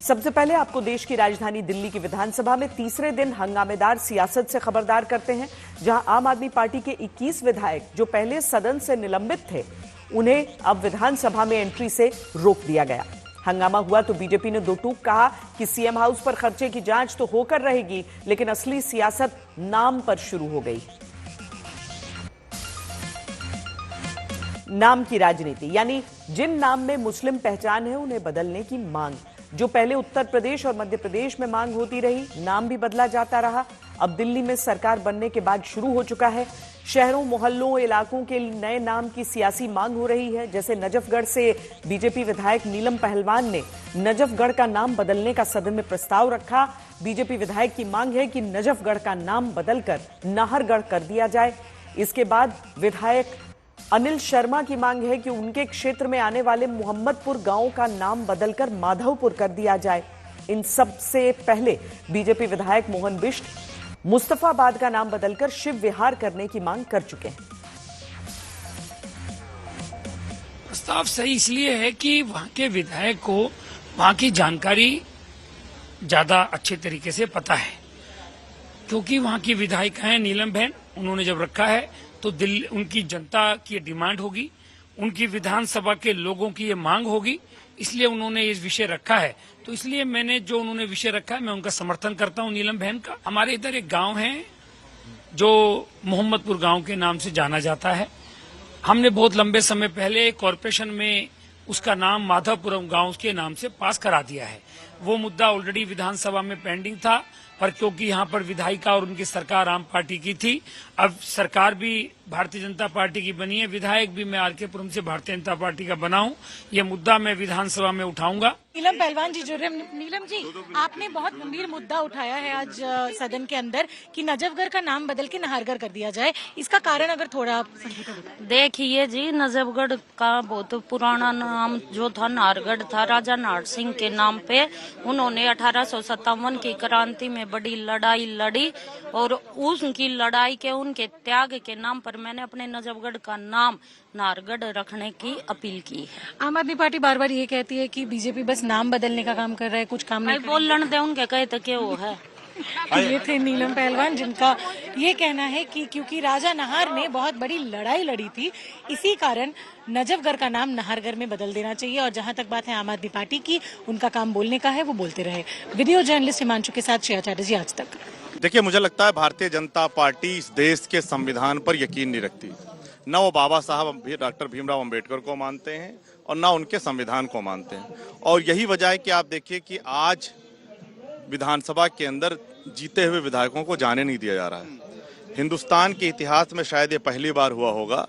सबसे पहले आपको देश की राजधानी दिल्ली की विधानसभा में तीसरे दिन हंगामेदार सियासत से खबरदार करते हैं, जहां आम आदमी पार्टी के 21 विधायक जो पहले सदन से निलंबित थे, उन्हें अब विधानसभा में एंट्री से रोक दिया गया। हंगामा हुआ तो बीजेपी ने दो टूक कहा कि सीएम हाउस पर खर्चे की जांच तो होकर रहेगी, लेकिन असली सियासत नाम पर शुरू हो गई। नाम की राजनीति, यानी जिन नाम में मुस्लिम पहचान है उन्हें बदलने की मांग। जो पहले उत्तर प्रदेश और मध्य प्रदेश में मांग होती रही, नाम भी बदला जाता रहा, अब दिल्ली में सरकार बनने के बाद शुरू हो चुका है। शहरों, मोहल्लों, इलाकों के नए नाम की सियासी मांग हो रही है। जैसे नजफगढ़ से बीजेपी विधायक नीलम पहलवान ने नजफगढ़ का नाम बदलने का सदन में प्रस्ताव रखा। बीजेपी विधायक की मांग है कि नजफगढ़ का नाम बदलकर नाहरगढ़ कर दिया जाए। इसके बाद विधायक अनिल शर्मा की मांग है कि उनके क्षेत्र में आने वाले मोहम्मदपुर गांव का नाम बदलकर माधवपुर कर दिया जाए। इन सब से पहले बीजेपी विधायक मोहन बिष्ट मुस्तफाबाद का नाम बदलकर शिव विहार करने की मांग कर चुके हैं। प्रस्ताव सही इसलिए है कि वहां के विधायक को वहां की जानकारी ज्यादा अच्छे तरीके से पता है, क्योंकि वहां की विधायिका है नीलम बहन। उन्होंने जब रखा है तो दिल्ली उनकी जनता की डिमांड होगी, उनकी विधानसभा के लोगों की ये मांग होगी, इसलिए उन्होंने इस विषय रखा है। तो इसलिए मैंने जो उन्होंने विषय रखा है, मैं उनका समर्थन करता हूं नीलम बहन का। हमारे इधर एक गांव है जो मोहम्मदपुर गांव के नाम से जाना जाता है। हमने बहुत लंबे समय पहले कॉरपोरेशन में उसका नाम माधवपुरम गांव के नाम से पास करा दिया है। वो मुद्दा ऑलरेडी विधानसभा में पेंडिंग था, पर क्योंकि यहाँ पर विधायिका और उनकी सरकार आम पार्टी की थी, अब सरकार भी भारतीय जनता पार्टी की बनी है, विधायक भी मैं आरके पुरम से भारतीय जनता पार्टी का बना हूँ। ये मुद्दा मैं विधानसभा में उठाऊंगा। नीलम पहलवान जी जुड़ रहे हैं। नीलम जी, आपने बहुत गंभीर मुद्दा उठाया है आज सदन के अंदर कि नजफगढ़ का नाम बदल के नाहरगढ़ कर दिया जाए। इसका कारण अगर थोड़ा आप देखिए जी, नजफगढ़ का बहुत पुराना नाम जो था नाहरगढ़ था। राजा नाहर सिंह के नाम पे उन्होंने 1857 की क्रांति में बड़ी लड़ाई लड़ी और उनकी लड़ाई के उनके त्याग के नाम पर मैंने अपने नजफगढ़ का नाम नाहरगढ़ रखने की अपील की है। आम आदमी पार्टी बार बार ये कहती है कि बीजेपी बस नाम बदलने का काम कर रहा है, कुछ काम नहीं बोलन दे उनके कहे तो क्या वो है। ये थे नीलम पहलवान, जिनका ये कहना है कि क्योंकि राजा नाहर ने बहुत बड़ी लड़ाई लड़ी थी, इसी कारण नजफगढ़ का नाम नाहरगढ़ में बदल देना चाहिए। और जहां तक बात है आम आदमी पार्टी की, उनका काम बोलने का है, वो बोलते रहे। वीडियो जर्नलिस्ट हिमांशु के साथ श्रेया चैटर्जी, आज तक। देखिए, मुझे लगता है भारतीय जनता पार्टी इस देश के संविधान पर यकीन नहीं रखती। न वो बाबा साहब डॉक्टर भीमराव अंबेडकर को मानते हैं और न उनके संविधान को मानते हैं। और यही वजह है कि आप देखिए कि आज विधानसभा के अंदर जीते हुए विधायकों को जाने नहीं दिया जा रहा है। हिंदुस्तान के इतिहास में शायद ये पहली बार हुआ होगा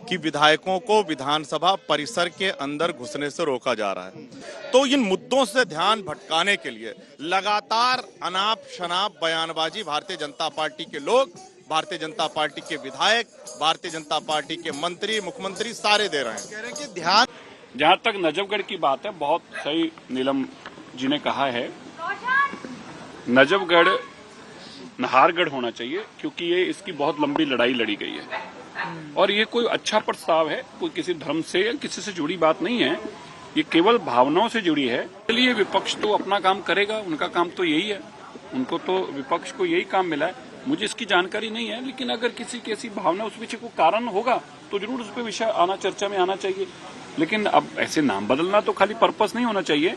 कि विधायकों को विधानसभा परिसर के अंदर घुसने से रोका जा रहा है। तो इन मुद्दों से ध्यान भटकाने के लिए लगातार अनाप शनाप बयानबाजी भारतीय जनता पार्टी के लोग, भारतीय जनता पार्टी के विधायक, भारतीय जनता पार्टी के मंत्री, मुख्यमंत्री सारे दे रहे हैं। कह रहे हैं कि ध्यान। जहां तक नजफगढ़ की बात है, बहुत सही नीलम जी ने कहा है, नजफगढ़ नाहरगढ़ होना चाहिए, क्योंकि ये इसकी बहुत लंबी लड़ाई लड़ी गई है और ये कोई अच्छा प्रस्ताव है, कोई किसी धर्म से या किसी से जुड़ी बात नहीं है, ये केवल भावनाओं से जुड़ी है। इसलिए विपक्ष तो अपना काम करेगा, उनका काम तो यही है, उनको तो विपक्ष को यही काम मिला है। मुझे इसकी जानकारी नहीं है, लेकिन अगर किसी की ऐसी भावना, उस पीछे कोई कारण होगा तो जरूर उस पर विषय आना, चर्चा में आना चाहिए। लेकिन अब ऐसे नाम बदलना तो खाली पर्पस नहीं होना चाहिए।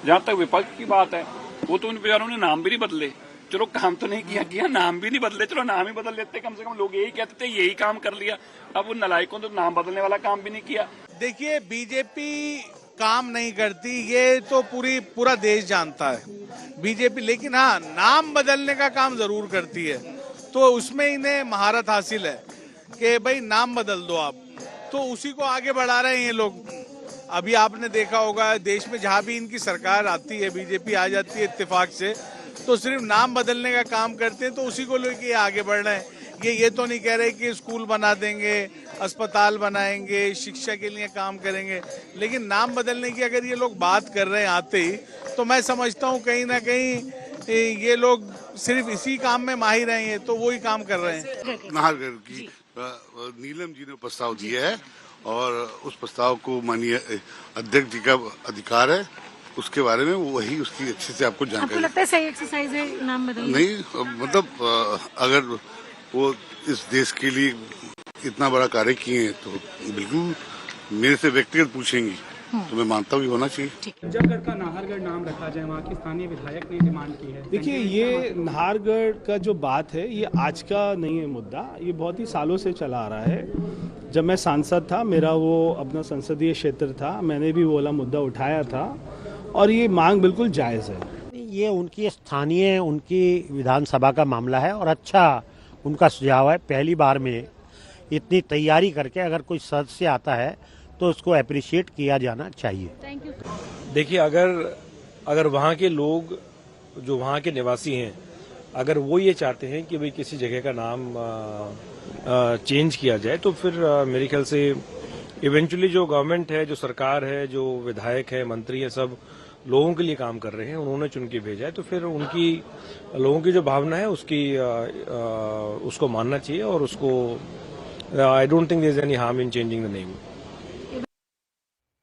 जहां तक विपक्ष की बात है, वो तो उन बेचारों ने नाम भी नहीं बदले, चलो काम तो नहीं किया, नाम भी नहीं बदले, चलो नाम ही बदल लेते, कम से कम लोग यही कहते थे यही काम कर लिया। अब उन नलायकों तो नाम बदलने वाला काम भी नहीं किया। देखिए, बीजेपी काम नहीं करती, ये तो पूरा देश जानता है बीजेपी, लेकिन हाँ, नाम बदलने का काम जरूर करती है। तो उसमें इन्हें महारत हासिल है कि भाई नाम बदल दो आप, तो उसी को आगे बढ़ा रहे हैं ये लोग। अभी आपने देखा होगा, देश में जहां भी इनकी सरकार आती है, बीजेपी आ जाती है इत्तेफाक से, तो सिर्फ नाम बदलने का काम करते हैं, तो उसी को लेके आगे बढ़ रहे हैं। ये तो नहीं कह रहे कि स्कूल बना देंगे, अस्पताल बनाएंगे, शिक्षा के लिए काम करेंगे, लेकिन नाम बदलने की अगर ये लोग बात कर रहे हैं आते ही, तो मैं समझता हूँ कहीं ना कहीं ये लोग सिर्फ इसी काम में माहिर हैं, तो वही काम कर रहे हैं। नाहरगढ़ की नीलम जी ने प्रस्ताव दिया है और उस प्रस्ताव को माननीय अध्यक्ष जी का अधिकार है उसके बारे में वही उसकी अच्छे से आपको आपको जानकारी। लगता है सही एक्सरसाइज है नाम बदलना? नहीं, मतलब अगर वो इस देश के लिए इतना बड़ा कार्य किए हैं तो बिल्कुल मेरे से व्यक्तिगत पूछेंगी तो मैं मानता हूँ होना चाहिए। नजफगढ़ का नाहरगढ़ नाम रखा जाए, वहाँ की स्थानीय विधायक ने डिमांड की है। देखिए, ये नाहरगढ़ का जो बात है ये आज का नहीं है मुद्दा, ये बहुत ही सालों से चला आ रहा है। जब मैं सांसद था, मेरा वो अपना संसदीय क्षेत्र था, मैंने भी वो वाला मुद्दा उठाया था और ये मांग बिल्कुल जायज़ है। ये उनकी स्थानीय, उनकी विधानसभा का मामला है और अच्छा उनका सुझाव है। पहली बार में इतनी तैयारी करके अगर कोई सदस्य आता है तो उसको अप्रिशिएट किया जाना चाहिए। देखिए, अगर वहाँ के लोग जो वहाँ के निवासी हैं, अगर वो ये चाहते हैं कि भाई किसी जगह का नाम चेंज किया जाए तो फिर मेरे ख्याल से इवेंचुअली जो गवर्नमेंट है, जो सरकार है, जो विधायक है, मंत्री है, सब लोगों के लिए काम कर रहे हैं, उन्होंने चुन के भेजा है तो फिर उनकी लोगों की जो भावना है उसको मानना चाहिए और उसको I don't think there is any harm in changing the name.